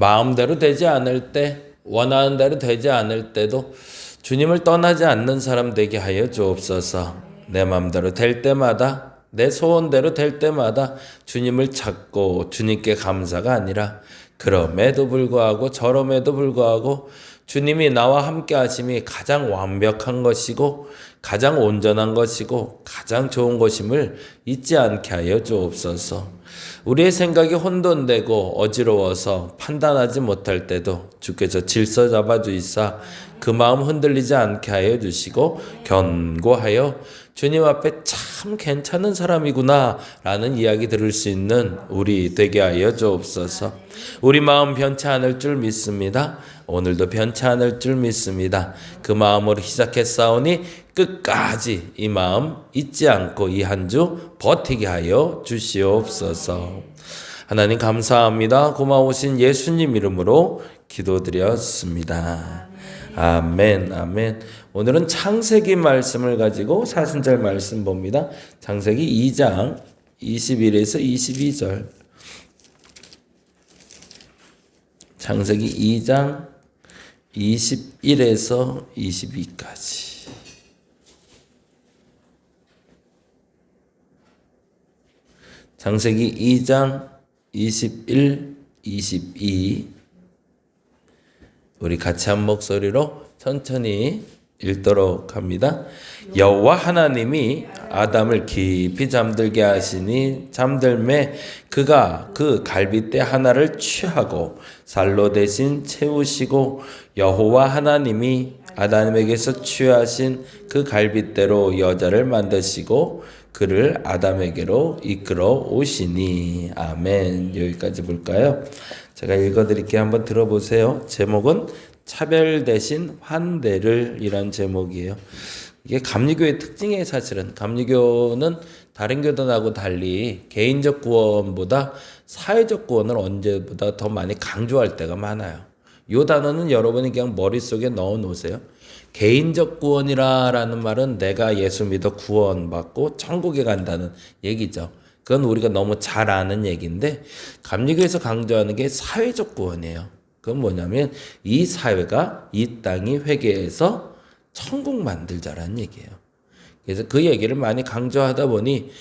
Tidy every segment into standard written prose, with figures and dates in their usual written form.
마음대로 되지 않을 때, 원하는 대로 되지 않을 때도 주님을 떠나지 않는 사람 되게 하여 주옵소서. 내 마음대로 될 때마다, 내 소원대로 될 때마다 주님을 찾고 주님께 감사가 아니라 그럼에도 불구하고 저럼에도 불구하고 주님이 나와 함께 하심이 가장 완벽한 것이고 가장 온전한 것이고 가장 좋은 것임을 잊지 않게 하여 주옵소서. 우리의 생각이 혼돈되고 어지러워서 판단하지 못할 때도 주께서 질서 잡아주이사 그 마음 흔들리지 않게 하여 주시고 견고하여 주님 앞에 참 괜찮은 사람이구나 라는 이야기 들을 수 있는 우리 되게 하여 주옵소서. 우리 마음 변치 않을 줄 믿습니다. 오늘도 변치 않을 줄 믿습니다. 그 마음으로 시작했사오니 끝까지 이 마음 잊지 않고 이 한 주 버티게 하여 주시옵소서. 하나님 감사합니다. 고마우신 예수님 이름으로 기도드렸습니다. 아멘, 아멘. 오늘은 창세기 말씀을 가지고 사순절 말씀 봅니다. 창세기 2장 21에서 22절. 창세기 2장 21에서 22까지. 창세기 2장 21, 22. 우리 같이 한 목소리로 천천히 읽도록 합니다. 여호와 하나님이 아담을 깊이 잠들게 하시니 잠들매 그가 그 갈빗대 하나를 취하고 살로 대신 채우시고 여호와 하나님이 아담에게서 취하신 그 갈빗대로 여자를 만드시고 그를 아담에게로 이끌어 오시니. 아멘. 여기까지 볼까요? 제가 읽어드릴게요. 한번 들어보세요. 제목은 차별 대신 환대를 이란 제목이에요. 이게 감리교의 특징이에요. 사실은 감리교는 다른 교단하고 달리 개인적 구원보다 사회적 구원을 언제보다 더 많이 강조할 때가 많아요. 이 단어는 여러분이 그냥 머릿속에 넣어 놓으세요. 개인적 구원이라는 말은 내가 예수 믿어 구원받고 천국에 간다는 얘기죠. 그건 우리가 너무 잘 아는 얘기인데 감리교에서 강조하는 게 사회적 구원이에요. 그건 뭐냐면 이 사회가 이 땅이 회개해서 천국 만들자라는 얘기예요. 그래서 그 얘기를 많이 강조하다 보니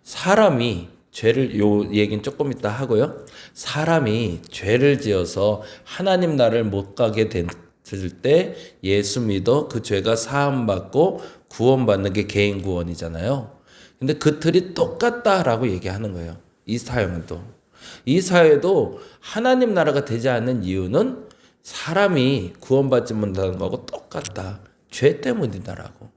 사람이 죄를, 요 얘기는 조금 이따 하고요. 사람이 죄를 지어서 하나님 나라를 못 가게 됐을 때 예수 믿어 그 죄가 사함받고 구원받는 게 개인 구원이잖아요. 근데 그 틀이 똑같다라고 얘기하는 거예요. 이 사회도. 이 사회도 하나님 나라가 되지 않는 이유는 사람이 구원받지 못하는 거하고 똑같다. 죄 때문이다라고.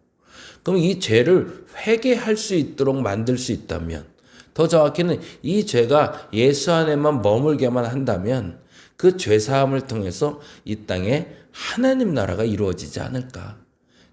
그럼 이 죄를 회개할 수 있도록 만들 수 있다면, 더 정확히는 이 죄가 예수 안에만 머물게만 한다면 그 죄사함을 통해서 이 땅에 하나님 나라가 이루어지지 않을까.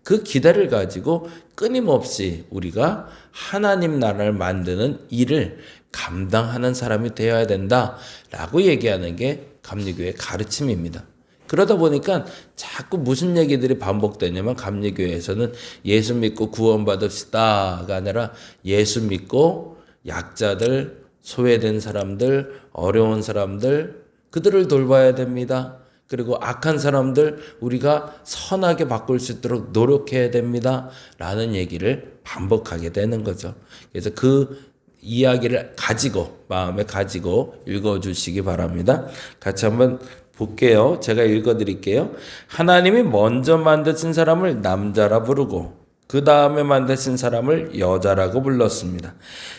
그 기대를 가지고 끊임없이 우리가 하나님 나라를 만드는 일을 감당하는 사람이 되어야 된다라고 얘기하는 게 감리교의 가르침입니다. 그러다 보니까 자꾸 무슨 얘기들이 반복되냐면 감리교에서는 예수 믿고 구원받읍시다가 아니라 예수 믿고 약자들, 소외된 사람들, 어려운 사람들, 그들을 돌봐야 됩니다. 그리고 악한 사람들 우리가 선하게 바꿀 수 있도록 노력해야 됩니다. 라는 얘기를 반복하게 되는 거죠. 그래서 그 이야기를 가지고 마음에 가지고 읽어주시기 바랍니다. 같이 한번 볼게요. 제가 읽어드릴게요. 하나님이 먼저 만드신 사람을 남자라 부르고 그 다음에 만드신 사람을 여자라고 불렀습니다.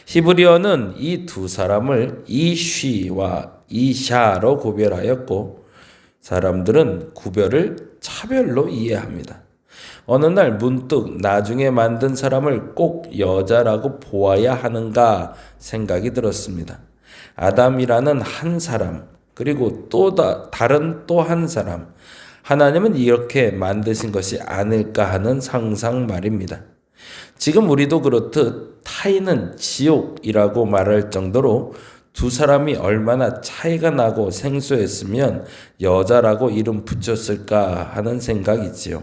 히브리어는 이 두 사람을 이쉬와 이샤로 구별하였고 사람들은 구별을 차별로 이해합니다. 어느 날 문득 나중에 만든 사람을 꼭 여자라고 보아야 하는가 생각이 들었습니다. 아담이라는 한 사람, 그리고 또 다른 또 한 사람, 하나님은 이렇게 만드신 것이 아닐까 하는 상상 말입니다. 지금 우리도 그렇듯 타인은 지옥이라고 말할 정도로 두 사람이 얼마나 차이가 나고 생소했으면 여자라고 이름 붙였을까 하는 생각이지요.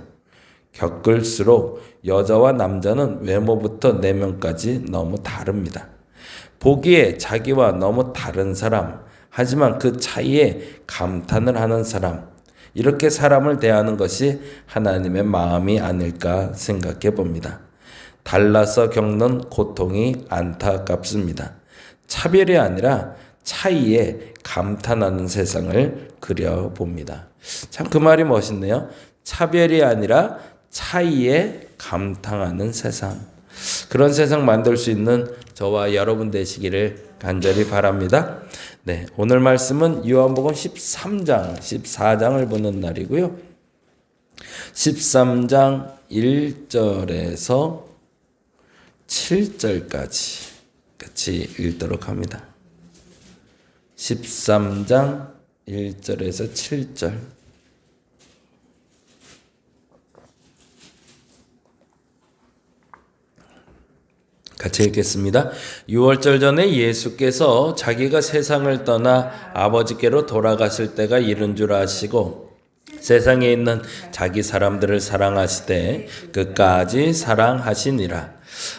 겪을수록 여자와 남자는 외모부터 내면까지 너무 다릅니다. 보기에 자기와 너무 다른 사람, 하지만 그 차이에 감탄을 하는 사람, 이렇게 사람을 대하는 것이 하나님의 마음이 아닐까 생각해 봅니다. 달라서 겪는 고통이 안타깝습니다. 차별이 아니라 차이에 감탄하는 세상을 그려봅니다. 참 그 말이 멋있네요. 차별이 아니라 차이에 감탄하는 세상. 그런 세상 만들 수 있는 저와 여러분 되시기를 간절히 바랍니다. 네, 오늘 말씀은 요한복음 13장, 14장을 보는 날이고요. 13장 1절에서 7절까지 같이 읽도록 합니다. 13장 1절에서 7절. 같이 읽겠습니다. 6월절 전에 예수께서 자기가 세상을 떠나 아버지께로 돌아가실 때가 이른 줄 아시고 세상에 있는 자기 사람들을 사랑하시되 끝까지 사랑하시니라.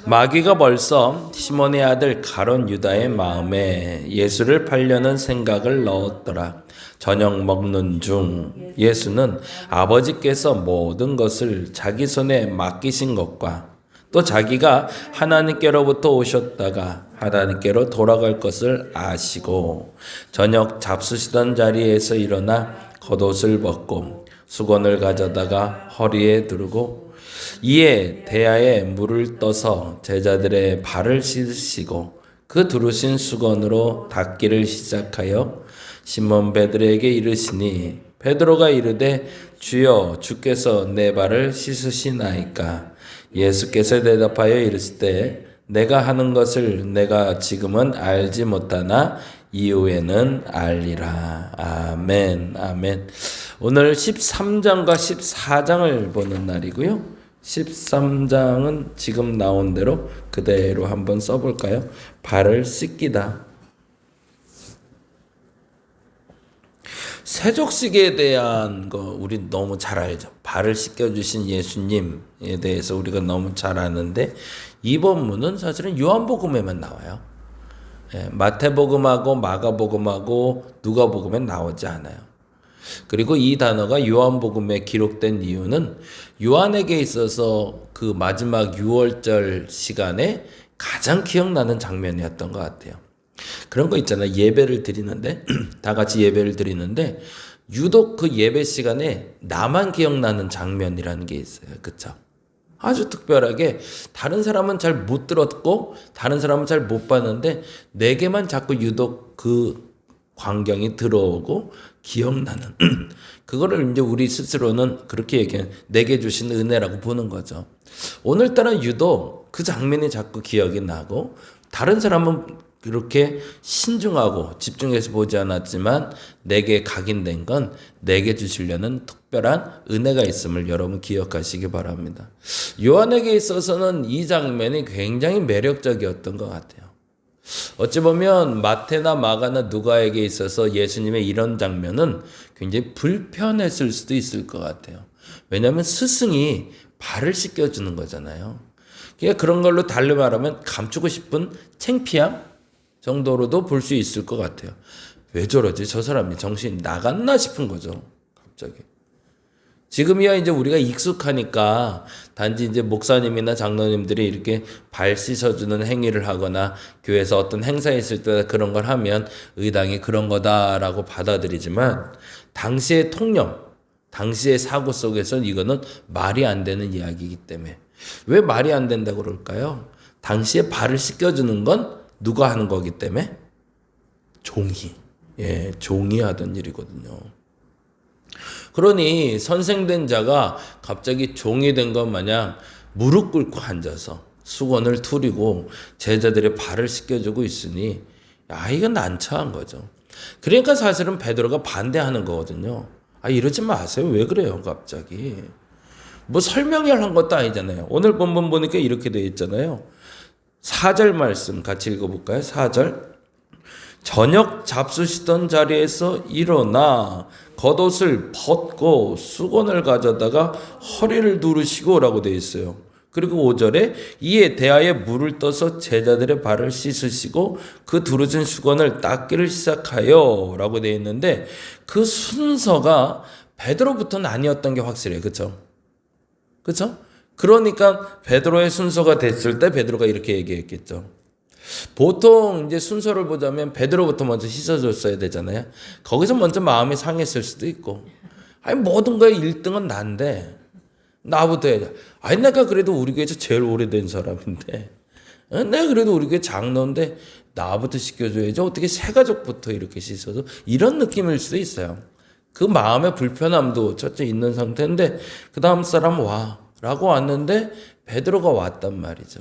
마귀가 벌써 시몬의 아들 가룟 유다의 마음에 예수를 팔려는 생각을 넣었더라. 저녁 먹는 중 예수는 아버지께서 모든 것을 자기 손에 맡기신 것과 또 자기가 하나님께로부터 오셨다가 하나님께로 돌아갈 것을 아시고 저녁 잡수시던 자리에서 일어나 겉옷을 벗고 수건을 가져다가 허리에 두르고 이에 대야에 물을 떠서 제자들의 발을 씻으시고 그 두르신 수건으로 닦기를 시작하여 시몬 베드로에게 이르시니 베드로가 이르되 주여 주께서 내 발을 씻으시나이까. 예수께서 대답하여 이르시되 내가 하는 것을 내가 지금은 알지 못하나 이후에는 알리라. 아멘. 아멘. 오늘 13장과 14장을 보는 날이고요. 13장은 지금 나온 대로 그대로 한번 써볼까요? 발을 씻기다. 세족식에 대한 거 우리 너무 잘 알죠. 발을 씻겨주신 예수님에 대해서 우리가 너무 잘 아는데 이 본문은 사실은 요한복음에만 나와요. 마태복음하고 마가복음하고 누가복음엔 나오지 않아요. 그리고 이 단어가 요한복음에 기록된 이유는 요한에게 있어서 그 마지막 6월절 시간에 가장 기억나는 장면이었던 것 같아요. 그런 거 있잖아요. 예배를 드리는데 다 같이 예배를 드리는데 유독 그 예배 시간에 나만 기억나는 장면이라는 게 있어요. 그쵸? 아주 특별하게 다른 사람은 잘 못 들었고 다른 사람은 잘 못 봤는데 내게만 자꾸 유독 그 광경이 들어오고 기억나는 그거를 이제 우리 스스로는 그렇게 얘기해 내게 주신 은혜라고 보는 거죠. 오늘따라 유독 그 장면이 자꾸 기억이 나고 다른 사람은 그렇게 신중하고 집중해서 보지 않았지만 내게 각인된 건 내게 주시려는 특별한 은혜가 있음을 여러분 기억하시기 바랍니다. 요한에게 있어서는 이 장면이 굉장히 매력적이었던 것 같아요. 어찌 보면 마태나 마가나 누가에게 있어서 예수님의 이런 장면은 굉장히 불편했을 수도 있을 것 같아요. 왜냐하면 스승이 발을 씻겨주는 거잖아요. 그러니까 그런 걸로 달리 말하면 감추고 싶은 창피함 정도로도 볼 수 있을 것 같아요. 왜 저러지? 저 사람이 정신이 나갔나 싶은 거죠. 갑자기. 지금이야 이제 우리가 익숙하니까 단지 이제 목사님이나 장로님들이 이렇게 발 씻어주는 행위를 하거나 교회에서 어떤 행사에 있을 때 그런 걸 하면 의당이 그런 거다라고 받아들이지만 당시의 통념, 당시의 사고 속에서는 이거는 말이 안 되는 이야기이기 때문에 왜 말이 안 된다고 그럴까요? 당시에 발을 씻겨주는 건 누가 하는 거기 때문에? 종이. 종이 하던 일이거든요. 그러니 선생된 자가 갑자기 종이 된 것 마냥 무릎 꿇고 앉아서 수건을 두리고 제자들의 발을 씻겨주고 있으니 이건 난처한 거죠. 그러니까 사실은 베드로가 반대하는 거거든요. 이러지 마세요. 왜 그래요 갑자기. 뭐 설명을 한 것도 아니잖아요. 오늘 본문 보니까 이렇게 되어 있잖아요. 4절 말씀 같이 읽어볼까요? 4절. 저녁 잡수시던 자리에서 일어나 겉옷을 벗고 수건을 가져다가 허리를 두르시고 라고 되어 있어요. 그리고 5절에 이에 대하여 물을 떠서 제자들의 발을 씻으시고 그 두르진 수건을 닦기를 시작하여 라고 되어 있는데 그 순서가 베드로부터는 아니었던 게 확실해요. 그렇죠? 그렇죠? 그러니까 베드로의 순서가 됐을 때 베드로가 이렇게 얘기했겠죠. 보통 이제 순서를 보자면 베드로부터 먼저 씻어줬어야 되잖아요. 거기서 먼저 마음이 상했을 수도 있고 아니 모든 거에 1등은 난데 나부터 해야 돼. 아니 내가 그래도 우리 교회에서 제일 오래된 사람인데 내가 그래도 우리 교회 장로인데 나부터 씻겨줘야지 어떻게 새 가족부터 이렇게 씻어도 이런 느낌일 수도 있어요. 그 마음의 불편함도 첫째 있는 상태인데 그 다음 사람 와 라고 왔는데 베드로가 왔단 말이죠.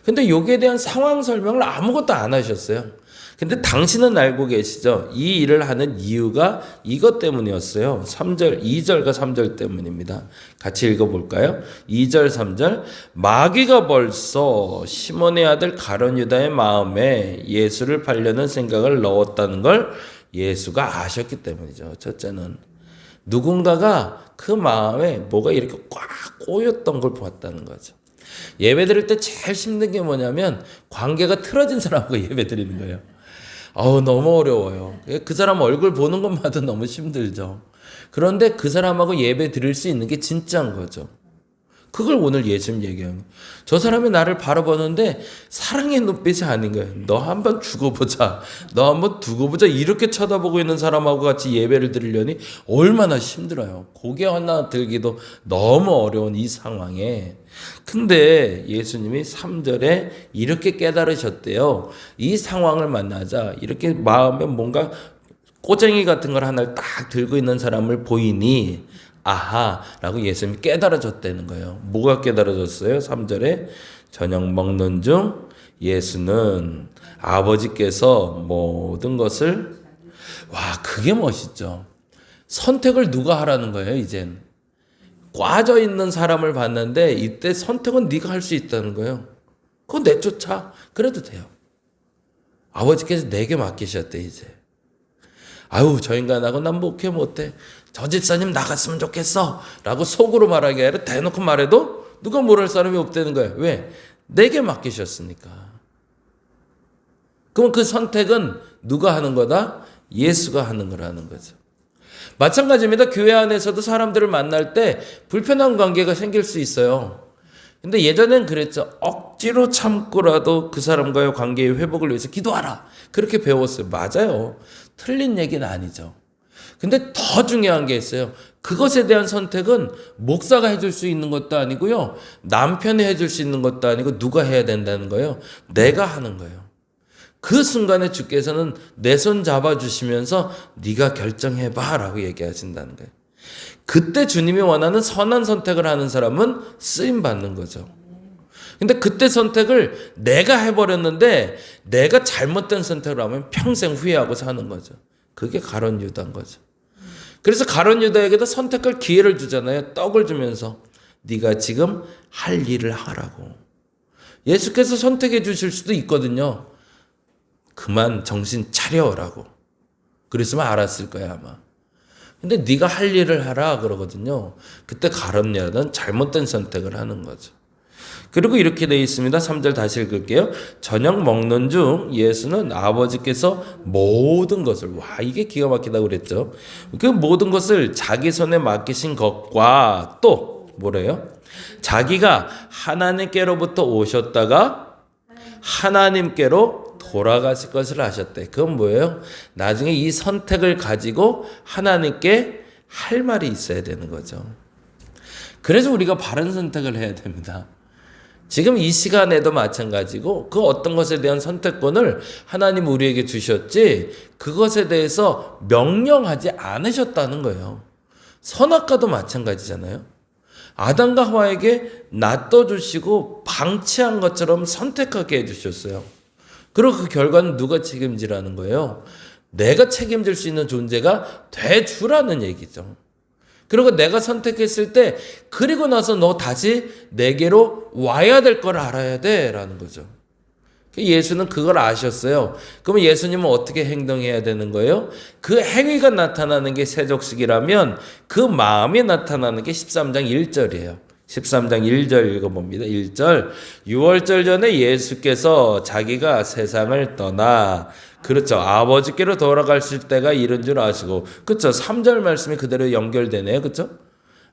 근데 여기에 대한 상황 설명을 아무것도 안 하셨어요. 근데 당신은 알고 계시죠? 이 일을 하는 이유가 이것 때문이었어요. 3절, 2절과 3절 때문입니다. 같이 읽어볼까요? 2절, 3절. 마귀가 벌써 시몬의 아들 가룟 유다의 마음에 예수를 팔려는 생각을 넣었다는 걸 예수가 아셨기 때문이죠. 첫째는 누군가가 그 마음에 뭐가 이렇게 꽉 꼬였던 걸 보았다는 거죠. 예배 드릴 때 제일 힘든 게 뭐냐면 관계가 틀어진 사람하고 예배 드리는 거예요. 너무 어려워요. 그 사람 얼굴 보는 것마다 너무 힘들죠. 그런데 그 사람하고 예배 드릴 수 있는 게 진짜인 거죠. 그걸 오늘 예수님 얘기하는 거예요. 저 사람이 나를 바라보는데 사랑의 눈빛이 아닌 거예요. 너 한번 죽어보자. 너 한번 두고 보자. 이렇게 쳐다보고 있는 사람하고 같이 예배를 드리려니 얼마나 힘들어요. 고개 하나 들기도 너무 어려운 이 상황에. 근데 예수님이 3절에 이렇게 깨달으셨대요. 이 상황을 만나자 이렇게 마음에 뭔가 꼬쟁이 같은 걸 하나를 딱 들고 있는 사람을 보이니 아하 라고 예수님이 깨달아졌다는 거예요. 뭐가 깨달아졌어요? 3절에 저녁 먹는 중 예수는 아버지께서 모든 것을 그게 멋있죠. 선택을 누가 하라는 거예요. 이젠 꽈져 있는 사람을 봤는데 이때 선택은 네가 할 수 있다는 거예요. 그거 내쫓아. 그래도 돼요. 아버지께서 내게 맡기셨대 이제. 저 인간하고 난 목회 못해. 저 집사님 나갔으면 좋겠어. 라고 속으로 말하기 아니라 대놓고 말해도 누가 뭘 할 사람이 없다는 거예요. 왜? 내게 맡기셨으니까. 그럼 그 선택은 누가 하는 거다? 예수가 하는 거라는 거죠. 마찬가지입니다. 교회 안에서도 사람들을 만날 때 불편한 관계가 생길 수 있어요. 근데 예전엔 그랬죠. 억지로 참고라도 그 사람과의 관계의 회복을 위해서 기도하라. 그렇게 배웠어요. 맞아요. 틀린 얘기는 아니죠. 근데 더 중요한 게 있어요. 그것에 대한 선택은 목사가 해줄 수 있는 것도 아니고요. 남편이 해줄 수 있는 것도 아니고 누가 해야 된다는 거예요. 내가 하는 거예요. 그 순간에 주께서는 내 손 잡아주시면서 네가 결정해봐 라고 얘기하신다는 거예요. 그때 주님이 원하는 선한 선택을 하는 사람은 쓰임받는 거죠. 근데 그때 선택을 내가 해버렸는데 내가 잘못된 선택을 하면 평생 후회하고 사는 거죠. 그게 가룟 유다인 거죠. 그래서 가룟 유다에게도 선택할 기회를 주잖아요. 떡을 주면서 네가 지금 할 일을 하라고. 예수께서 선택해 주실 수도 있거든요. 그만 정신 차려라고. 그랬으면 알았을 거야 아마. 근데 네가 할 일을 하라 그러거든요. 그때 가룟 유다는 잘못된 선택을 하는 거죠. 그리고 이렇게 되어 있습니다. 3절 다시 읽을게요. 저녁 먹는 중 예수는 아버지께서 모든 것을 이게 기가 막히다고 그랬죠. 그 모든 것을 자기 손에 맡기신 것과 또 뭐래요? 자기가 하나님께로부터 오셨다가 하나님께로 돌아가실 것을 아셨대. 그건 뭐예요? 나중에 이 선택을 가지고 하나님께 할 말이 있어야 되는 거죠. 그래서 우리가 바른 선택을 해야 됩니다. 지금 이 시간에도 마찬가지고 그 어떤 것에 대한 선택권을 하나님 우리에게 주셨지 그것에 대해서 명령하지 않으셨다는 거예요. 선악과도 마찬가지잖아요. 아담과 하와에게 놔둬주시고 방치한 것처럼 선택하게 해주셨어요. 그리고 그 결과는 누가 책임지라는 거예요? 내가 책임질 수 있는 존재가 돼주라는 얘기죠. 그리고 내가 선택했을 때 그리고 나서 너 다시 내게로 와야 될 걸 알아야 돼 라는 거죠. 예수는 그걸 아셨어요. 그러면 예수님은 어떻게 행동해야 되는 거예요? 그 행위가 나타나는 게 세족식이라면 그 마음이 나타나는 게 13장 1절이에요. 13장 1절 읽어봅니다. 1절. 유월절 전에 예수께서 자기가 세상을 떠나 그렇죠. 아버지께로 돌아가실 때가 이른 줄 아시고 그렇죠. 3절 말씀이 그대로 연결되네요. 그렇죠.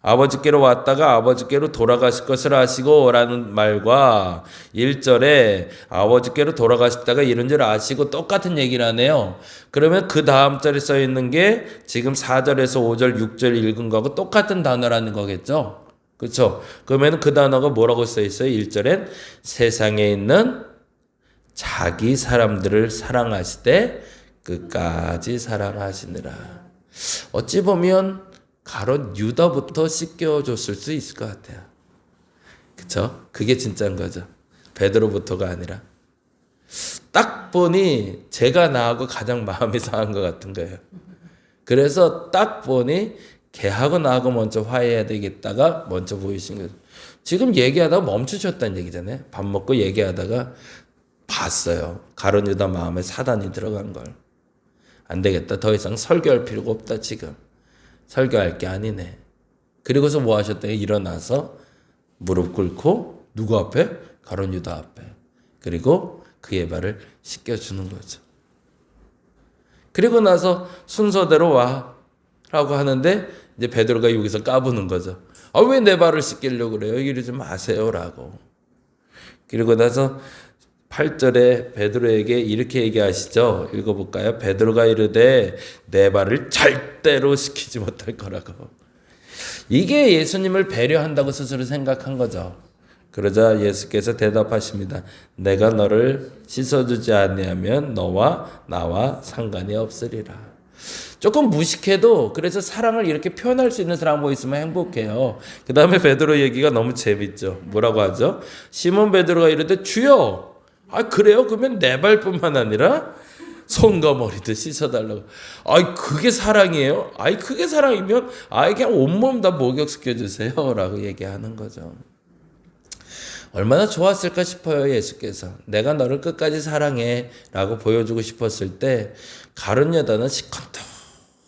아버지께로 왔다가 아버지께로 돌아가실 것을 아시고 라는 말과 1절에 아버지께로 돌아가셨다가 이런 줄 아시고 똑같은 얘기를 하네요. 그러면 그 다음 절에 써 있는 게 지금 4절에서 5절, 6절 읽은 거하고 똑같은 단어라는 거겠죠. 그렇죠? 그러면 그 단어가 뭐라고 써 있어요? 1절엔 세상에 있는 자기 사람들을 사랑하시되 끝까지 사랑하시느라. 어찌 보면 가롯 유다부터 씻겨줬을 수 있을 것 같아요. 그쵸? 그게 진짜인 거죠. 베드로부터가 아니라. 딱 보니 제가 나하고 가장 마음이 상한 것 같은 거예요. 그래서 딱 보니 걔하고 나하고 먼저 화해해야 되겠다가 먼저 보이신 거죠. 지금 얘기하다가 멈추셨다는 얘기잖아요. 밥 먹고 얘기하다가 봤어요. 가롯 유다 마음에 사단이 들어간 걸. 안 되겠다. 더 이상 설교할 필요가 없다 지금. 설교할 게 아니네. 그리고서 뭐 하셨대요? 일어나서 무릎 꿇고 누구 앞에? 가롯 유다 앞에. 그리고 그의 발을 씻겨주는 거죠. 그리고 나서 순서대로 와 라고 하는데 이제 베드로가 여기서 까부는 거죠. 아, 왜 내 발을 씻기려고 그래요? 이러지 마세요 라고. 그리고 나서 8절에 베드로에게 이렇게 얘기하시죠. 읽어볼까요? 베드로가 이르되 내 발을 절대로 시키지 못할 거라고. 이게 예수님을 배려한다고 스스로 생각한 거죠. 그러자 예수께서 대답하십니다. 내가 너를 씻어주지 아니하면 너와 나와 상관이 없으리라. 조금 무식해도 그래서 사랑을 이렇게 표현할 수 있는 사람 뭐 있으면 행복해요. 그 다음에 베드로 얘기가 너무 재밌죠. 뭐라고 하죠? 시몬 베드로가 이르되 주여 아 그래요? 그러면 내 발뿐만 아니라 손과 머리도 씻어달라고. 아이 그게 사랑이에요? 아이 그게 사랑이면 아이 그냥 온몸 다 목욕시켜 주세요 라고 얘기하는 거죠. 얼마나 좋았을까 싶어요. 예수께서 내가 너를 끝까지 사랑해 라고 보여주고 싶었을 때 가룟 여자는 시컨덕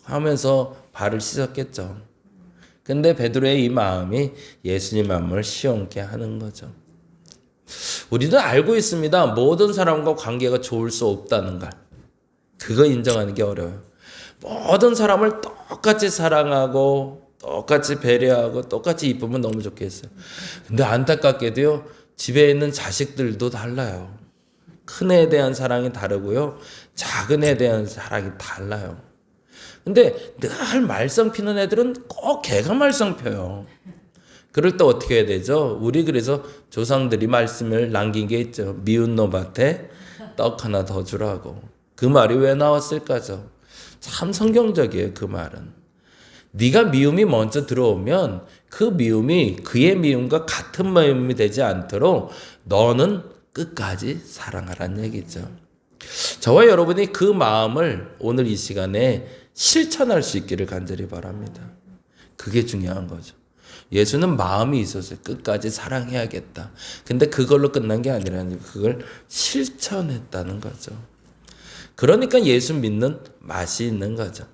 하면서 발을 씻었겠죠. 근데 베드로의 이 마음이 예수님 마음을 시원케 하는 거죠. 우리는 알고 있습니다. 모든 사람과 관계가 좋을 수 없다는 걸. 그거 인정하는 게 어려워요. 모든 사람을 똑같이 사랑하고 똑같이 배려하고 똑같이 이쁘면 너무 좋겠어요. 근데 안타깝게도요. 집에 있는 자식들도 달라요. 큰 애에 대한 사랑이 다르고요. 작은 애에 대한 사랑이 달라요. 근데 늘 말썽 피는 애들은 꼭 걔가 말썽 펴요. 그럴 때 어떻게 해야 되죠? 우리 그래서 조상들이 말씀을 남긴 게 있죠. 미운 놈한테 떡 하나 더 주라고. 그 말이 왜 나왔을까죠? 참 성경적이에요. 그 말은. 네가 미움이 먼저 들어오면 그 미움이 그의 미움과 같은 미움이 되지 않도록 너는 끝까지 사랑하라는 얘기죠. 저와 여러분이 그 마음을 오늘 이 시간에 실천할 수 있기를 간절히 바랍니다. 그게 중요한 거죠. 예수는 마음이 있었어요. 끝까지 사랑해야겠다. 근데 그걸로 끝난 게 아니라 그걸 실천했다는 거죠. 그러니까 예수 믿는 맛이 있는 거죠.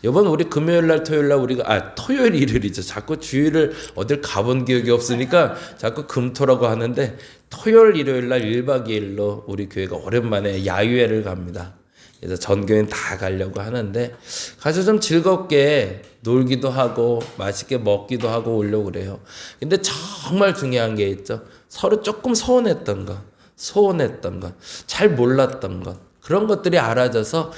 이번 우리 금요일날 토요일날 우리가 토요일 일요일이죠. 자꾸 주일을 어딜 가본 기억이 없으니까 자꾸 금토라고 하는데 토요일 일요일날 1박 2일로 우리 교회가 오랜만에 야유회를 갑니다. 그래서 전 교회는 다 가려고 하는데 가서 좀 즐겁게 놀기도 하고 맛있게 먹기도 하고 오려고 그래요. 근데 정말 중요한 게 있죠. 서로 조금 소원했던 것, 잘 몰랐던 것 그런 것들이 알아져서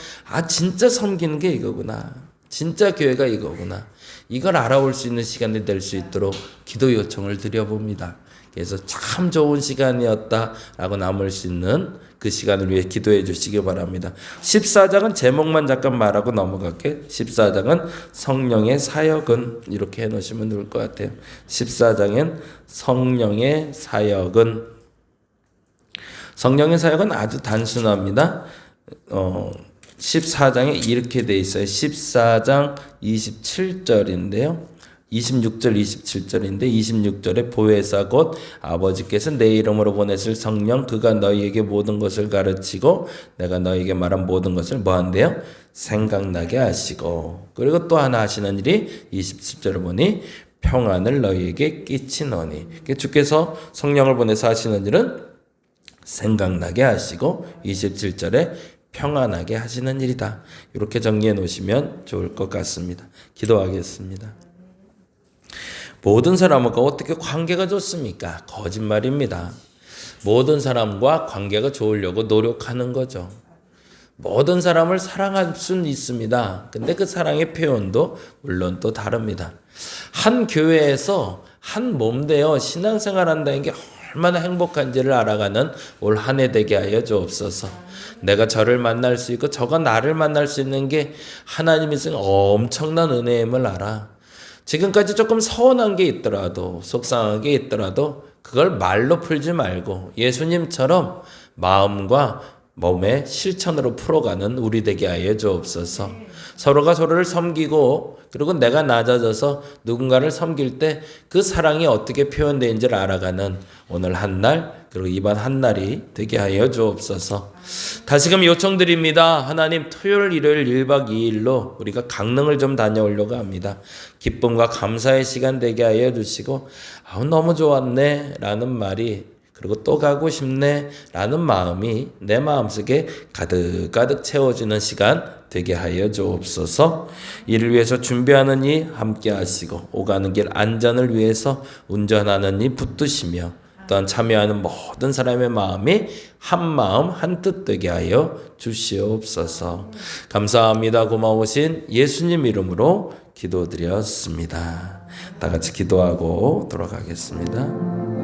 진짜 섬기는 게 이거구나. 진짜 교회가 이거구나. 이걸 알아올 수 있는 시간이 될 수 있도록 기도 요청을 드려봅니다. 그래서 참 좋은 시간이었다라고 남을 수 있는 그 시간을 위해 기도해 주시기 바랍니다. 14장은 제목만 잠깐 말하고 넘어갈게요. 14장은 성령의 사역은 이렇게 해놓으시면 좋을 것 같아요. 14장엔 성령의 사역은 아주 단순합니다. 14장에 이렇게 돼 있어요. 14장 27절인데요. 26절 27절인데 26절에 보혜사 곧 아버지께서 내 이름으로 보내실 성령 그가 너희에게 모든 것을 가르치고 내가 너희에게 말한 모든 것을 뭐한대요? 생각나게 하시고 그리고 또 하나 하시는 일이 27절을 보니 평안을 너희에게 끼치노니. 주께서 성령을 보내서 하시는 일은 생각나게 하시고 27절에 평안하게 하시는 일이다. 이렇게 정리해 놓으시면 좋을 것 같습니다. 기도하겠습니다. 모든 사람과 어떻게 관계가 좋습니까? 거짓말입니다. 모든 사람과 관계가 좋으려고 노력하는 거죠. 모든 사람을 사랑할 수는 있습니다. 근데 그 사랑의 표현도 물론 또 다릅니다. 한 교회에서 한 몸 되어 신앙생활 한다는 게 얼마나 행복한지를 알아가는 올 한 해 되게 하여 주옵소서. 내가 저를 만날 수 있고 저가 나를 만날 수 있는 게 하나님이 주신 엄청난 은혜임을 알아. 지금까지 조금 서운한 게 있더라도 속상한 게 있더라도 그걸 말로 풀지 말고 예수님처럼 마음과 몸의 실천으로 풀어가는 우리 되게 하여 주옵소서. 서로가 서로를 섬기고 그리고 내가 낮아져서 누군가를 섬길 때 그 사랑이 어떻게 표현되는지를 알아가는 오늘 한 날 그리고 이번 한 날이 되게 하여 주옵소서. 다시금 요청드립니다. 하나님 토요일 일요일 1박 2일로 우리가 강릉을 좀 다녀오려고 합니다. 기쁨과 감사의 시간 되게 하여 주시고 너무 좋았네 라는 말이 그리고 또 가고 싶네 라는 마음이 내 마음속에 가득가득 채워지는 시간 되게 하여 주옵소서. 이를 위해서 준비하는 이 함께 하시고 오가는 길 안전을 위해서 운전하는 이 붙드시며 또한 참여하는 모든 사람의 마음이 한 마음 한 뜻 되게 하여 주시옵소서. 감사합니다. 고마우신 예수님 이름으로 기도드렸습니다. 다 같이 기도하고 돌아가겠습니다.